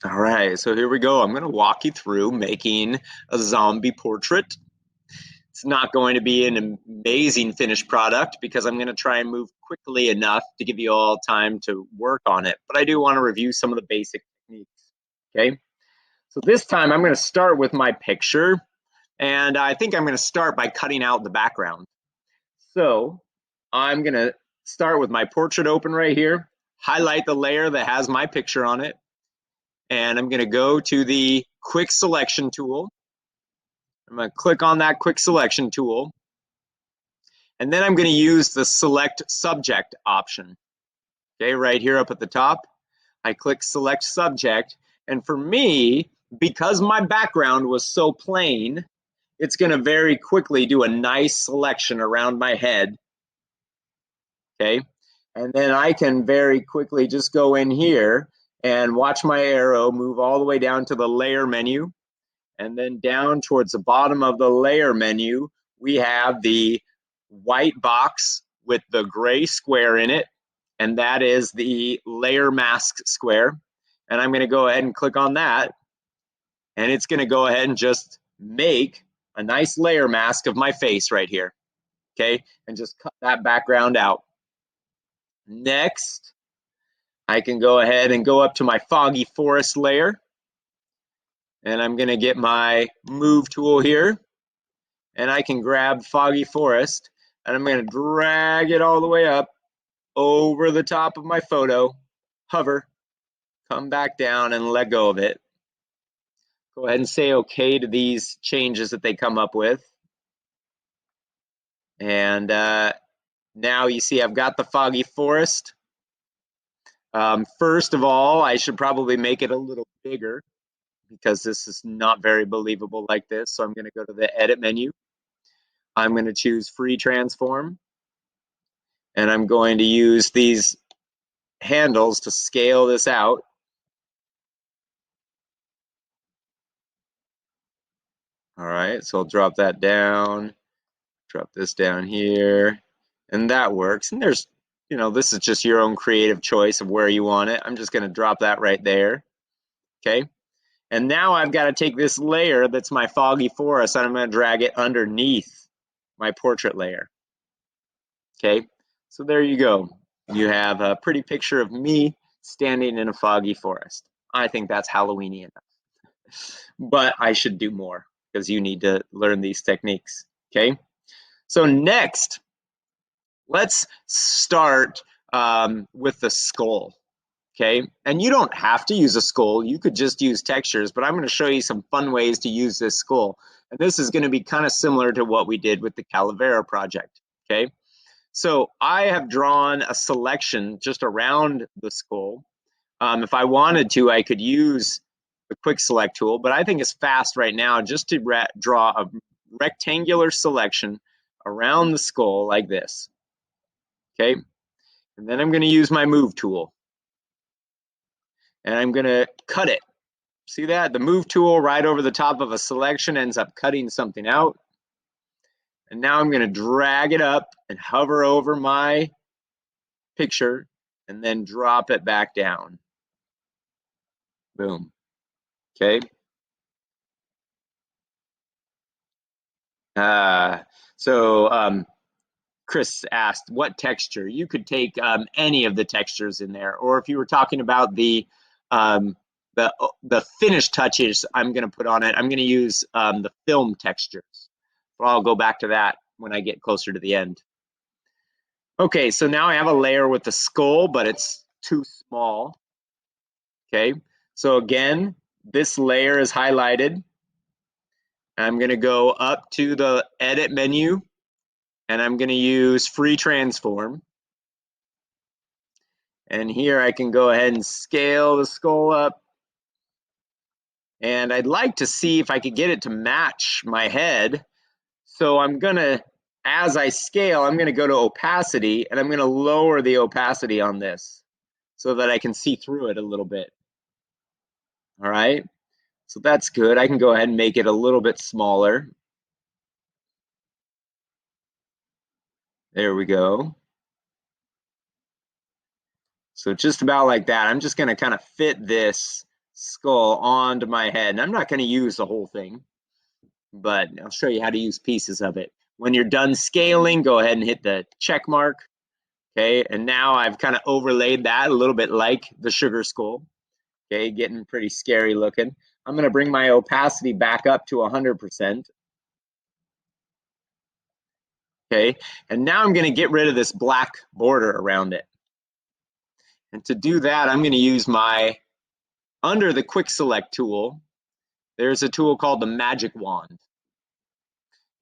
All right, so here we go. I'm going to walk you through making a zombie portrait. It's not going to be an amazing finished product because I'm going to try and move quickly enough to give you all time to work on it. But I do want to review some of the basic techniques. Okay, so this time I'm going to start with my picture, and I think I'm going to start by cutting out the background. So I'm going to start with my portrait open right here, highlight the layer that has my picture on it, and I'm going to go to the quick selection tool. I'm going to click on that quick selection tool, and then I'm going to use the select subject option. Okay, right here up at the top, I click select subject, and for me, because my background was so plain, it's going to very quickly do a nice selection around my head. Okay, and then I can very quickly just go in here and watch my arrow move all the way down to the layer menu. And then down towards the bottom of the layer menu, we have the white box with the gray square in it. And that is the layer mask square. And I'm going to go ahead and click on that. And it's going to go ahead and just make a nice layer mask of my face right here. Okay. And just cut that background out. Next, I can go ahead and go up to my foggy forest layer. And I'm going to get my move tool here. And I can grab foggy forest and I'm going to drag it all the way up over the top of my photo, hover, come back down and let go of it. Go ahead and say okay to these changes that they come up with. And now you see I've got the foggy forest. First of all, I should probably make it a little bigger because this is not very believable like this. So I'm going to go to the edit menu. I'm going to choose free transform. And I'm going to use these handles to scale this out. All right, so I'll drop that down, drop this down here, and that works. And there's, this is just your own creative choice of where you want it. I'm just going to drop that right there. Okay. And now I've got to take this layer that's my foggy forest and I'm going to drag it underneath my portrait layer. Okay. So there you go. You have a pretty picture of me standing in a foggy forest. I think that's Halloweeny enough. But I should do more because you need to learn these techniques. Okay. So next, let's start with the skull. Okay. And you don't have to use a skull. You could just use textures, but I'm going to show you some fun ways to use this skull. And this is going to be kind of similar to what we did with the Calavera project. Okay. So I have drawn a selection just around the skull. If I wanted to, I could use the quick select tool, but I think it's fast right now just to draw a rectangular selection around the skull like this. Okay. And then I'm going to use my move tool and I'm going to cut it. See that? The move tool right over the top of a selection ends up cutting something out. And now I'm going to drag it up and hover over my picture and then drop it back down. Boom. Okay. So Chris asked what texture. You could take any of the textures in there, or if you were talking about um, the finished touches I'm going to put on it, I'm going to use the film textures. Well, I'll go back to that when I get closer to the end. Okay, so now I have a layer with the skull, but it's too small. Okay, so again, this layer is highlighted. I'm going to go up to the edit menu and I'm going to use free transform. And here I can go ahead and scale the skull up. And I'd like to see if I could get it to match my head. So I'm going to, as I scale, I'm going to go to opacity and I'm going to lower the opacity on this so that I can see through it a little bit. All right. So that's good. I can go ahead and make it a little bit smaller. There we go. So just about like that. I'm just going to kind of fit this skull onto my head. And I'm not going to use the whole thing, but I'll show you how to use pieces of it. When you're done scaling, go ahead and hit the check mark. Okay, and now I've kind of overlaid that a little bit like the sugar skull. Okay, getting pretty scary looking. I'm going to bring my opacity back up to 100%. Okay, and now I'm going to get rid of this black border around it. And to do that, I'm going to use my, under the quick select tool, there's a tool called the magic wand.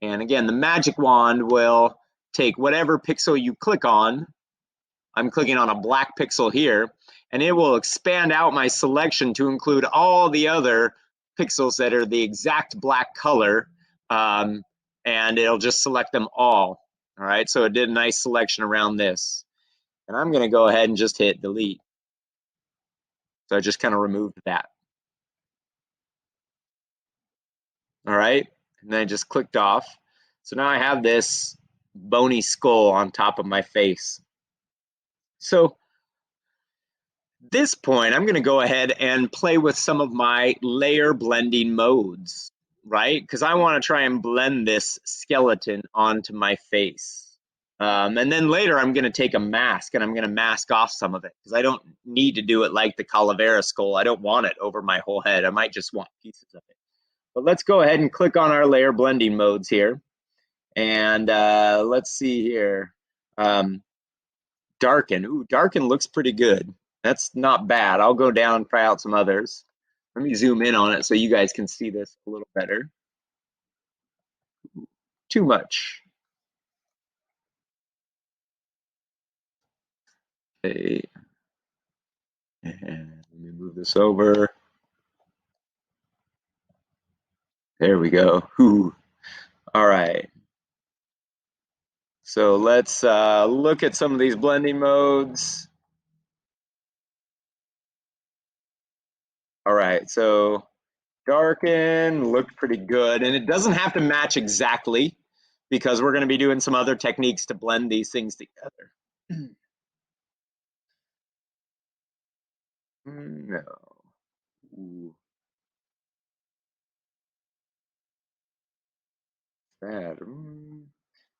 And again, the magic wand will take whatever pixel you click on. I'm clicking on a black pixel here, and it will expand out my selection to include all the other pixels that are the exact black color, and it'll just select them all. All right, so it did a nice selection around this. And I'm going to go ahead and just hit delete. So I just kind of removed that. All right, and then I just clicked off. So now I have this bony skull on top of my face. So this point, I'm going to go ahead and play with some of my layer blending modes, right? Because I want to try and blend this skeleton onto my face. And then later, I'm going to take a mask and I'm going to mask off some of it because I don't need to do it like the Calavera skull. I don't want it over my whole head. I might just want pieces of it. But let's go ahead and click on our layer blending modes here. And let's see here. Darken. Ooh, darken looks pretty good. That's not bad. I'll go down and try out some others. Let me zoom in on it so you guys can see this a little better. Too much. Okay. And let me move this over. There we go. Ooh. All right. So let's look at some of these blending modes. All right. So darken looked pretty good. And it doesn't have to match exactly because we're going to be doing some other techniques to blend these things together. No. Ooh. Bad.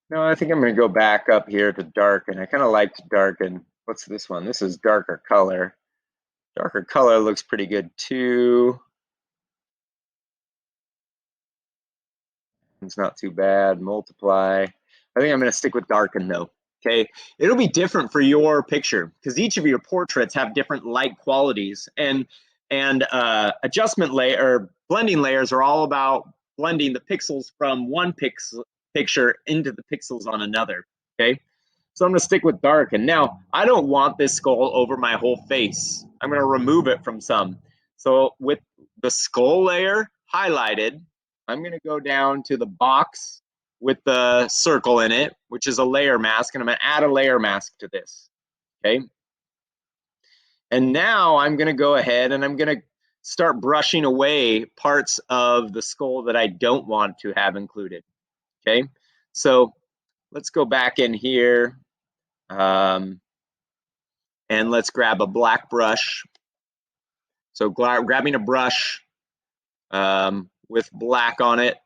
No, I think I'm going to go back up here to darken. I kind of like to darken. What's this one? This is darker color. Darker color looks pretty good too. It's not too bad. Multiply. I think I'm going to stick with darken though. Okay, it'll be different for your picture because each of your portraits have different light qualities, and adjustment layer or blending layers are all about blending the pixels from one picture into the pixels on another. Okay, so I'm going to stick with dark. And now I don't want this skull over my whole face. I'm going to remove it from some. So with the skull layer highlighted, I'm going to go down to the box with the circle in it, which is a layer mask, and I'm going to add a layer mask to this. Okay. And now I'm going to go ahead and I'm going to start brushing away parts of the skull that I don't want to have included. Okay. So let's go back in here. And let's grab a black brush. So grabbing a brush with black on it.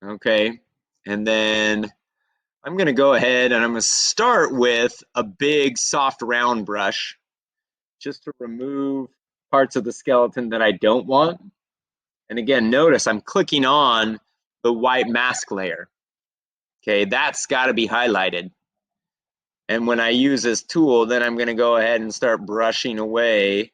Okay. And then I'm going to go ahead and I'm going to start with a big soft round brush just to remove parts of the skeleton that I don't want. And again, notice I'm clicking on the white mask layer. Okay, that's got to be highlighted. And when I use this tool, then I'm going to go ahead and start brushing away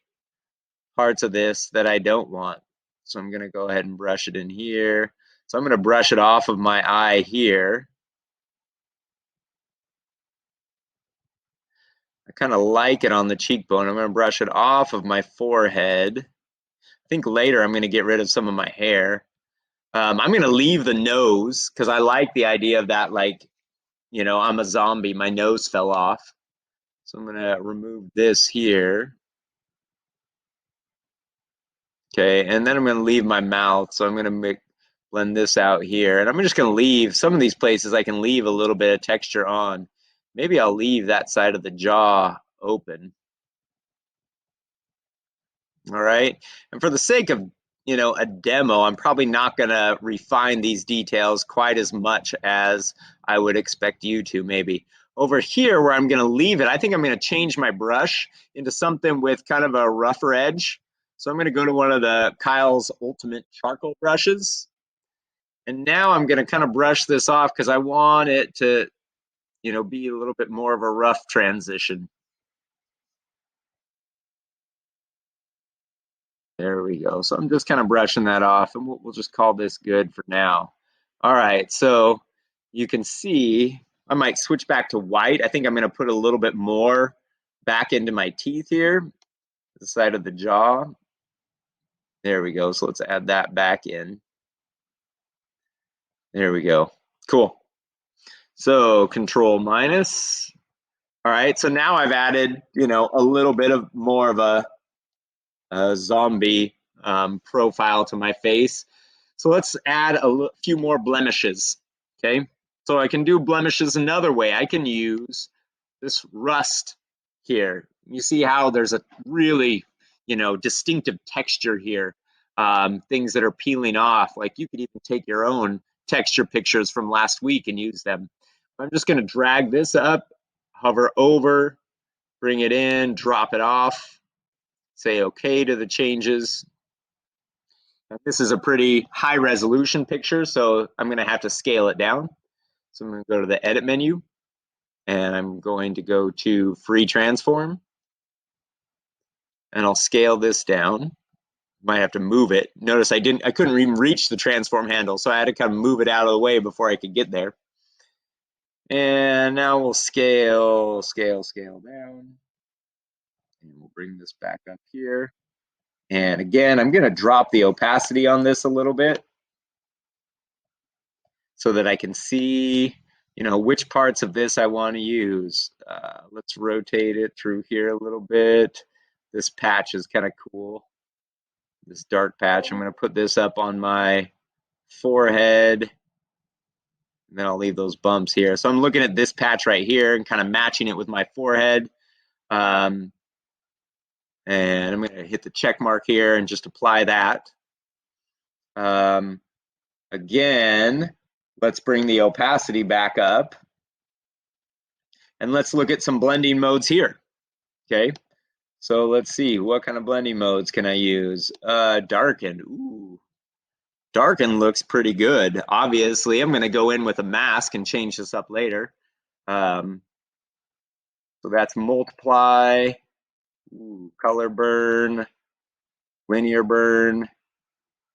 parts of this that I don't want. So I'm going to go ahead and brush it in here. So I'm going to brush it off of my eye here. I kind of like it on the cheekbone. I'm going to brush it off of my forehead. I think later I'm going to get rid of some of my hair. I'm going to leave the nose because I like the idea of that, like, you know, I'm a zombie. My nose fell off. So I'm going to remove this here. Okay, and then I'm going to leave my mouth. So I'm going to blend this out here. And I'm just going to leave some of these places I can leave a little bit of texture on. Maybe I'll leave that side of the jaw open. All right. And for the sake of, a demo, I'm probably not going to refine these details quite as much as I would expect you to maybe. Over here where I'm going to leave it, I think I'm going to change my brush into something with kind of a rougher edge. So I'm going to go to one of the Kyle's Ultimate Charcoal brushes. And now I'm going to kind of brush this off because I want it to, be a little bit more of a rough transition. There we go. So I'm just kind of brushing that off, and we'll just call this good for now. All right, so you can see I might switch back to white. I think I'm going to put a little bit more back into my teeth here, the side of the jaw. There we go. So let's add that back in. There we go. Cool. So control minus. All right, so now I've added, a little bit of more of a zombie profile to my face. So let's add a few more blemishes, okay? So I can do blemishes another way. I can use this rust here. You see how there's a really, distinctive texture here. Things that are peeling off. Like you could even take your own texture pictures from last week and use them. I'm just going to drag this up, hover over, bring it in, drop it off, say okay to the changes. This is a pretty high resolution picture, so I'm going to have to scale it down. So I'm going to go to the edit menu and I'm going to go to free transform and I'll scale this down. Might have to move it. Notice I couldn't even reach the transform handle, so I had to kind of move it out of the way before I could get there. And now we'll scale down. And we'll bring this back up here. And again, I'm going to drop the opacity on this a little bit so that I can see, which parts of this I want to use. Let's rotate it through here a little bit. This patch is kind of cool. This dark patch. I'm going to put this up on my forehead. And then I'll leave those bumps here. So I'm looking at this patch right here and kind of matching it with my forehead. And I'm going to hit the check mark here and just apply that. Again, let's bring the opacity back up. And let's look at some blending modes here. Okay, so let's see, what kind of blending modes can I use? Darken. Ooh, darken looks pretty good. Obviously, I'm going to go in with a mask and change this up later. So that's multiply, ooh, color burn, linear burn.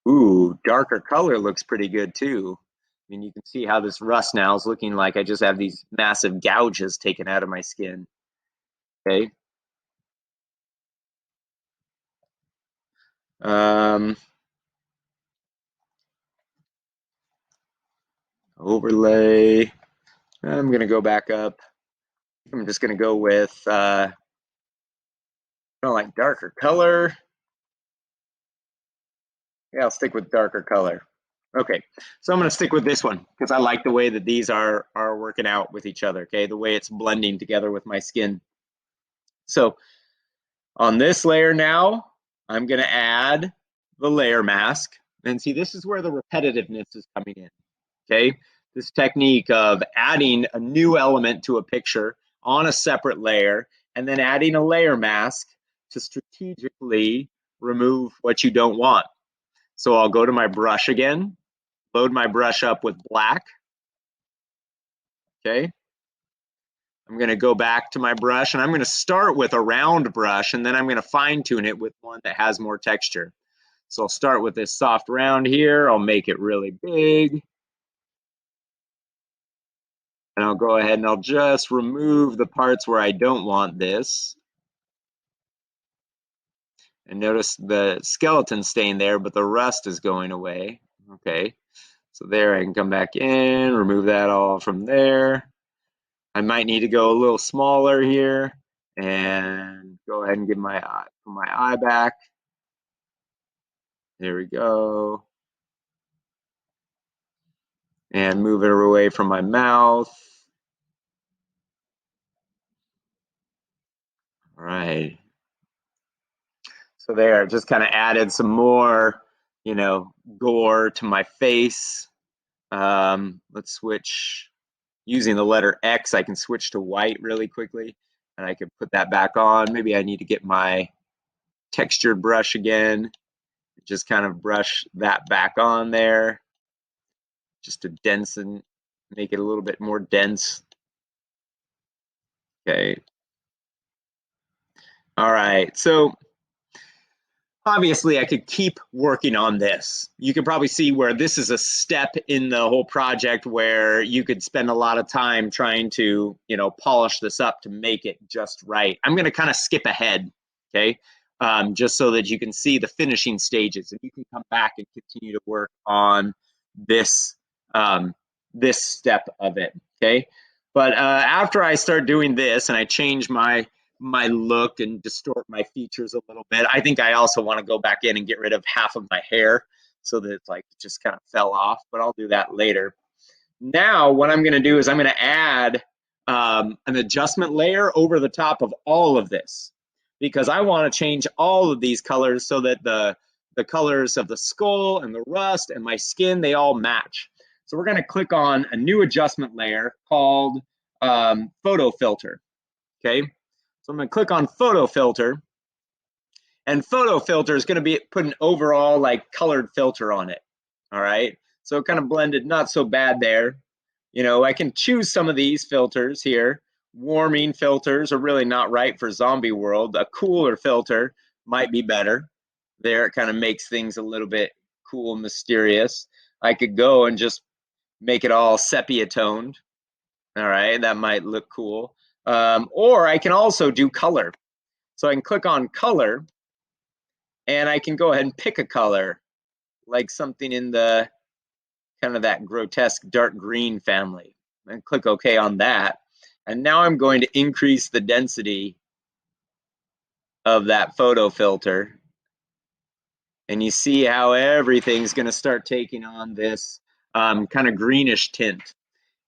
Ooh, darker color looks pretty good too. I mean, you can see how this rust now is looking like I just have these massive gouges taken out of my skin. Okay. Overlay. I'm going to go back up. I'm just going to go with kind of like darker color. Yeah, I'll stick with darker color. Okay, so I'm going to stick with this one because I like the way that these are working out with each other. Okay, the way it's blending together with my skin. So on this layer now, I'm going to add the layer mask. And see, this is where the repetitiveness is coming in. Okay, this technique of adding a new element to a picture on a separate layer and then adding a layer mask to strategically remove what you don't want. So I'll go to my brush again, load my brush up with black. Okay, I'm going to go back to my brush and I'm going to start with a round brush and then I'm going to fine tune it with one that has more texture. So I'll start with this soft round here. I'll make it really big. And I'll go ahead and I'll just remove the parts where I don't want this. And notice the skeleton staying there, but the rust is going away. Okay, so there I can come back in, remove that all from there. I might need to go a little smaller here and go ahead and give my eye back. There we go. And move it away from my mouth. All right. So there, just kind of added some more, gore to my face. Let's switch using the letter X. I can switch to white really quickly, and I can put that back on. Maybe I need to get my textured brush again. Just kind of brush that back on there, just to densen, make it a little bit more dense. Okay. All right. So obviously I could keep working on this. You can probably see where this is a step in the whole project where you could spend a lot of time trying to, polish this up to make it just right. I'm going to kind of skip ahead, okay, just so that you can see the finishing stages, and you can come back and continue to work on this this step of it, okay. But after I start doing this and I change my look and distort my features a little bit. I think I also want to go back in and get rid of half of my hair so that it's like it just kind of fell off, but I'll do that later. Now what I'm going to do is I'm going to add an adjustment layer over the top of all of this, because I want to change all of these colors so that the colors of the skull and the rust and my skin, they all match. So we're going to click on a new adjustment layer called photo filter. Okay. So I'm going to click on photo filter, and photo filter is going to be put an overall like colored filter on it. All right. So it kind of blended not so bad there. I can choose some of these filters here. Warming filters are really not right for zombie world. A cooler filter might be better. There, it kind of makes things a little bit cool, mysterious. I could go and just make it all sepia toned. All right, that might look cool. Or I can also do color. So I can click on color, and I can go ahead and pick a color, like something in the kind of that grotesque dark green family, and click OK on that. And now I'm going to increase the density of that photo filter. And you see how everything's going to start taking on this kind of greenish tint.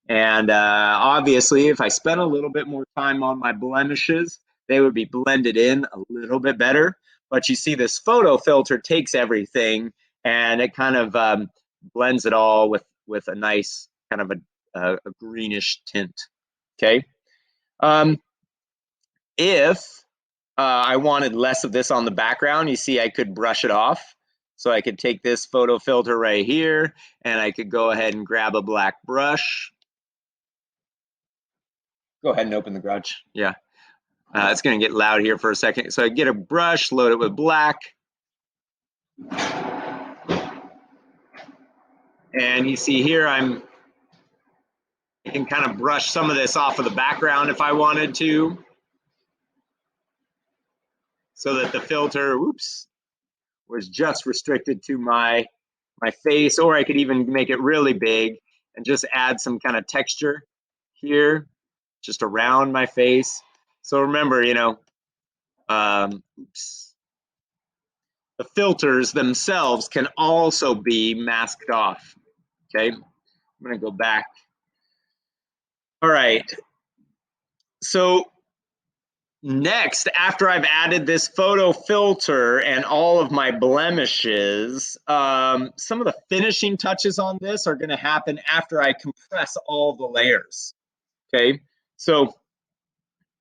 And obviously, if I spent a little bit more time on my blemishes, they would be blended in a little bit better. But you see this photo filter takes everything and it kind of blends it all with a nice kind of a greenish tint. Okay. If I wanted less of this on the background, you see I could brush it off. So I could take this photo filter right here and I could go ahead and grab a black brush. Go ahead and open the garage. Yeah. It's going to get loud here for a second. So I get a brush, load it with black. And you see here, I can kind of brush some of this off of the background if I wanted to, so that the filter, was just restricted to my face, or I could even make it really big and just add some kind of texture here, just around my face. So remember, the filters themselves can also be masked off. Okay, I'm gonna go back. All right, so next, after I've added this photo filter and all of my blemishes, some of the finishing touches on this are gonna happen after I compress all the layers. Okay, so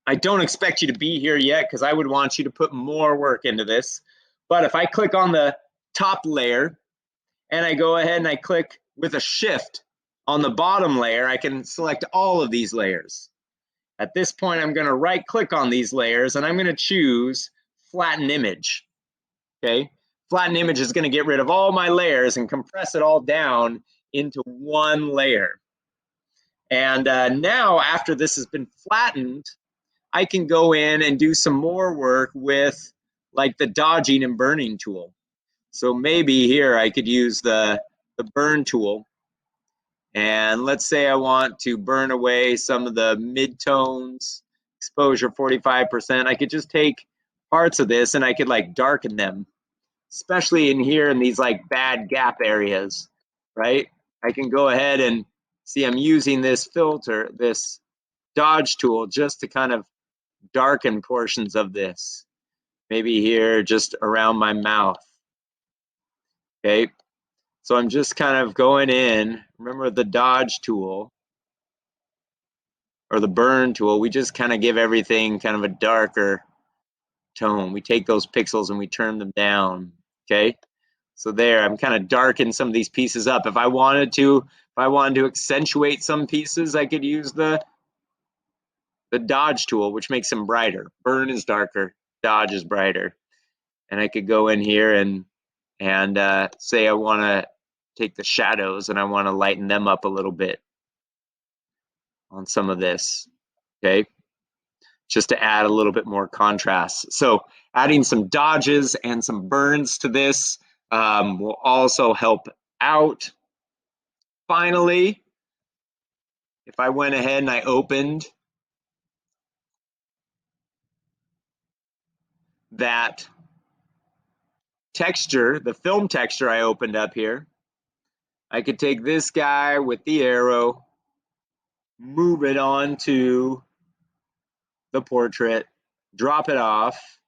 I don't expect you to be here yet because I would want you to put more work into this. But if I click on the top layer and I go ahead and I click with a shift on the bottom layer, I can select all of these layers. At this point, I'm going to right click on these layers and I'm going to choose flatten image. Okay, flatten image is going to get rid of all my layers and compress it all down into one layer. And now after this has been flattened, I can go in and do some more work with like the dodging and burning tool. So maybe here I could use the burn tool. And let's say I want to burn away some of the mid-tones, exposure 45%. I could just take parts of this and I could like darken them, especially in here in these like bad gap areas, right? I can go ahead and see I'm using this filter, this dodge tool, just to kind of darken portions of this. maybe here just around my mouth. Okay, so I'm just kind of going in. Remember the dodge tool or the burn tool, we just kind of give everything kind of a darker tone. We take those pixels and we turn them down. Okay, so there, I'm kind of darkening some of these pieces up. If I wanted to accentuate some pieces, I could use the dodge tool, which makes them brighter. Burn is darker, dodge is brighter. And I could go in here and say I want to take the shadows and I want to lighten them up a little bit on some of this. Okay, just to add a little bit more contrast. So adding some dodges and some burns to this will also help out. Finally, if I went ahead and I opened that texture, the film texture I opened up here, I could take this guy with the arrow, move it onto the portrait, drop it off,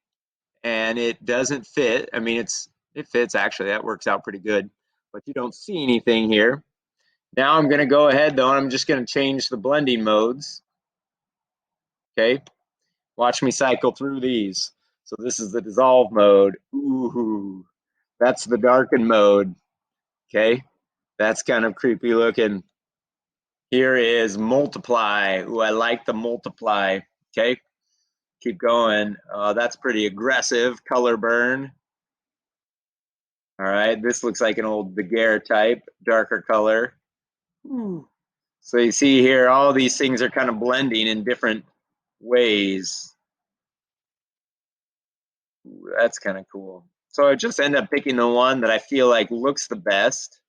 and it doesn't fit. I mean, it fits actually. That works out pretty good, but you don't see anything here. Now I'm going to go ahead though, and I'm just going to change the blending modes. Okay, watch me cycle through these. So this is the dissolve mode. Ooh, that's the darken mode. Okay, that's kind of creepy looking. Here is multiply. Ooh, I like the multiply. Okay, keep going. That's pretty aggressive. Color burn. All right, this looks like an old daguerreotype, darker color. Ooh. So you see here, all these things are kind of blending in different ways. Ooh, that's kind of cool. So I just end up picking the one that I feel like looks the best.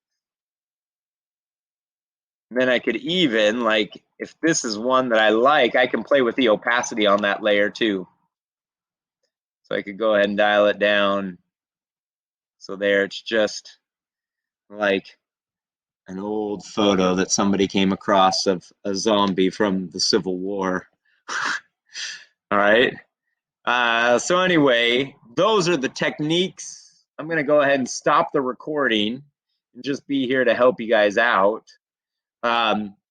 And then I could even, like, if this is one that I like, I can play with the opacity on that layer too. So I could go ahead and dial it down. So there, it's just like an old photo that somebody came across of a zombie from the Civil War. All right. So anyway, those are the techniques. I'm going to go ahead and stop the recording and just be here to help you guys out.